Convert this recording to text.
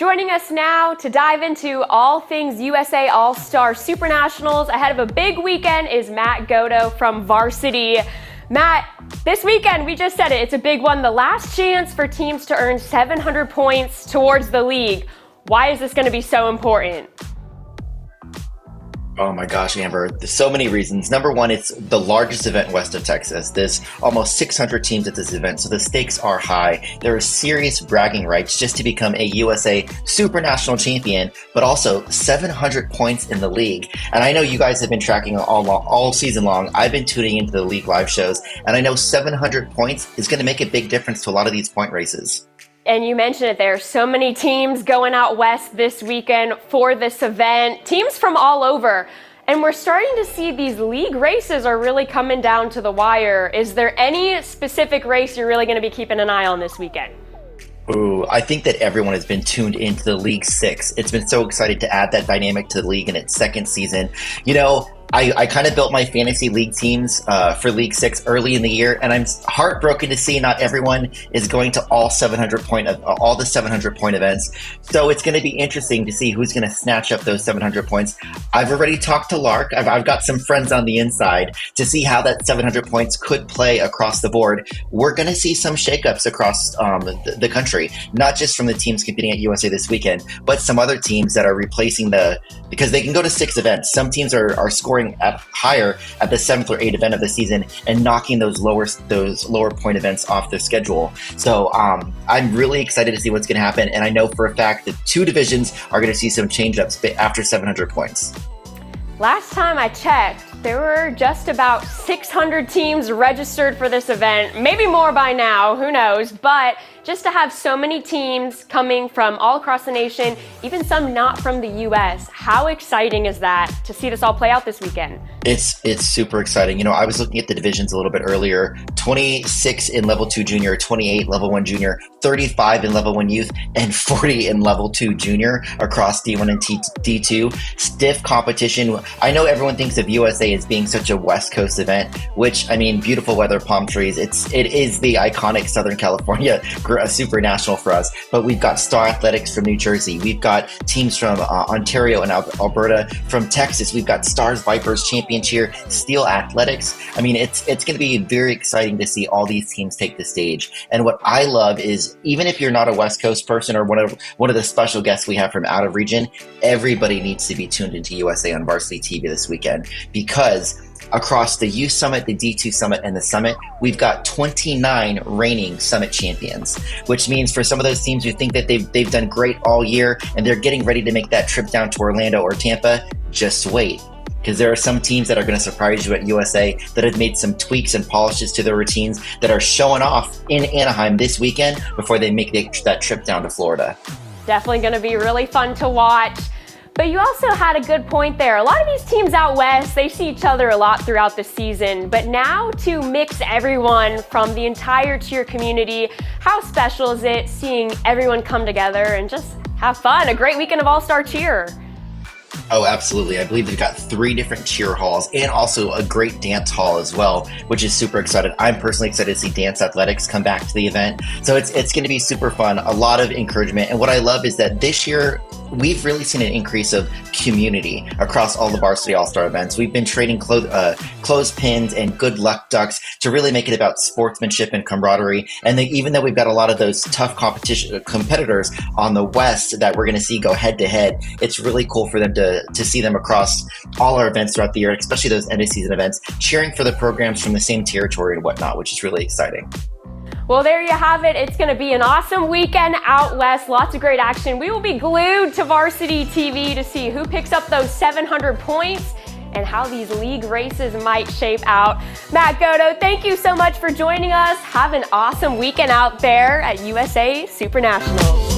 Joining us now to dive into all things USA All Star Super Nationals ahead of a big weekend is Matt Goto from Varsity. Matt, this weekend, we just said it, it's a big one. The last chance for teams to earn 700 points towards the league. Why is this going to be so important? Oh my gosh, Amber, there's so many reasons. Number one, it's the largest event west of Texas. There's almost 600 teams at this event, so the stakes are high. There are serious bragging rights just to become a USA Super National Champion, but also 700 points in the league. And I know you guys have been tracking all season long. I've been tuning into the league live shows, and I know 700 points is going to make a big difference to a lot of these point races. And you mentioned it, there are so many teams going out west this weekend for this event, teams from all over. And we're starting to see these league races are really coming down to the wire. Is there any specific race you're really going to be keeping an eye on this weekend? Ooh, I think that everyone has been tuned into the League 6. It's been so exciting to add that dynamic to the league in its second season. You know, I kind of built my fantasy league teams for League 6 early in the year, and I'm heartbroken to see not everyone is going to all the 700 point events. So it's going to be interesting to see who's going to snatch up those 700 points. I've already talked to Lark. I've got some friends on the inside to see how that 700 points could play across the board. We're going to see some shakeups across the country, not just from the teams competing at USA this weekend, but some other teams that are replacing because they can go to 6 events. Some teams are scoring higher at the 7th or 8th event of the season and knocking those lower point events off their schedule. So I'm really excited to see what's going to happen, and I know for a fact that 2 divisions are going to see some change-ups after 700 points. Last time I checked, there were just about 600 teams registered for this event. Maybe more by now, who knows? But just to have so many teams coming from all across the nation, even some not from the US, how exciting is that to see this all play out this weekend? It's super exciting. You know, I was looking at the divisions a little bit earlier. 26 in Level 2 Junior, 28 Level 1 Junior, 35 in Level 1 Youth, and 40 in Level 2 Junior across D1 and D2. Stiff competition. I know everyone thinks of USA as being such a West Coast event, which, I mean, beautiful weather, palm trees. It is the iconic Southern California Super National for us. But we've got Star Athletics from New Jersey. We've got teams from Ontario and Alberta. From Texas, we've got Stars Vipers, Champion Cheer, Steel Athletics. I mean, it's going to be very exciting to see all these teams take the stage. And what I love is, even if you're not a West Coast person or one of the special guests we have from out of region, everybody needs to be tuned into USA on Varsity TV this weekend, because across the Youth Summit, the D2 Summit, and the Summit, we've got 29 reigning Summit champions, which means for some of those teams who think that they've done great all year and they're getting ready to make that trip down to Orlando or Tampa, just wait. Because there are some teams that are going to surprise you at USA that have made some tweaks and polishes to their routines that are showing off in Anaheim this weekend before they make that trip down to Florida. Definitely going to be really fun to watch. But you also had a good point there. A lot of these teams out west, they see each other a lot throughout the season. But now to mix everyone from the entire cheer community, how special is it seeing everyone come together and just have fun? A great weekend of All-Star cheer. Oh, absolutely. I believe they've got 3 different cheer halls and also a great dance hall as well, which is super excited. I'm personally excited to see dance athletics come back to the event. So it's going to be super fun, a lot of encouragement. And what I love is that this year, we've really seen an increase of community across all the Varsity All Star events. We've been trading clothespins and good luck ducks to really make it about sportsmanship and camaraderie. And even though we've got a lot of those tough competitors on the West that we're going to see go head to head, it's really cool for them to see them across all our events throughout the year, especially those end of season events, cheering for the programs from the same territory and whatnot, which is really exciting. Well, there you have it. It's going to be an awesome weekend out west. Lots of great action. We will be glued to Varsity TV to see who picks up those 700 points and how these league races might shape out. Matt Goto, thank you so much for joining us. Have an awesome weekend out there at USA Super Nationals.